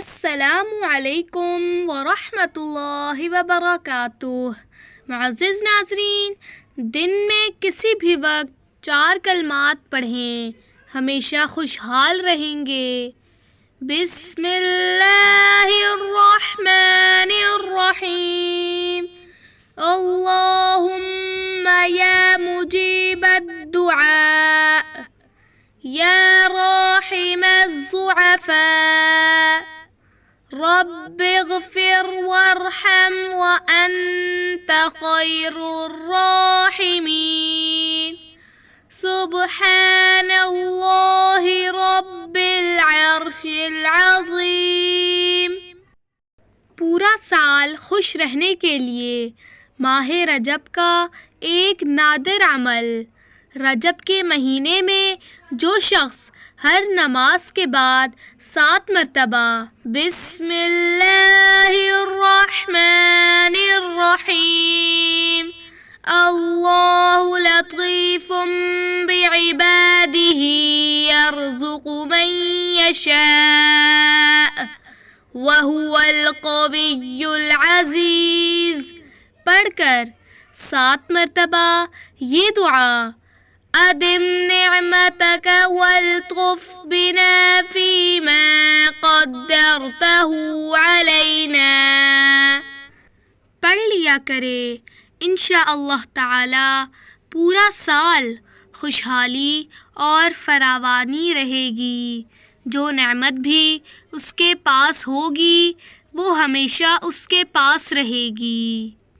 السلام علیکم ورحمۃ اللہ وبرکاتہ۔ معزز ناظرین، دن میں کسی بھی وقت 4 کلمات پڑھیں، ہمیشہ خوشحال رہیں گے۔ بسم اللہ الرحمن الرحیم۔ اللہم یا مجیب الدعاء یا راحم الضعفاء رب اغفر وارحم وانت خیر الراحمین۔ سبحان اللہ رب العرش العظیم۔ پورا سال خوش رہنے کے لیے ماہ رجب کا ایک نادر عمل، رجب کے مہینے میں جو شخص ہر نماز کے بعد 7 مرتبہ بسم اللہ الرحمن الرحیم اللہ لطیف بعبادہ یرزق من یشاء وہو القوی العزیز پڑھ کر 7 مرتبہ یہ دعا ادم نعمتک والطف بنا فیما قدرتہ علینا پڑھ لیا کرے۔ انشاءاللہ تعالی پورا سال خوشحالی اور فراوانی رہے گی۔ جو نعمت بھی اس کے پاس ہوگی وہ ہمیشہ اس کے پاس رہے گی۔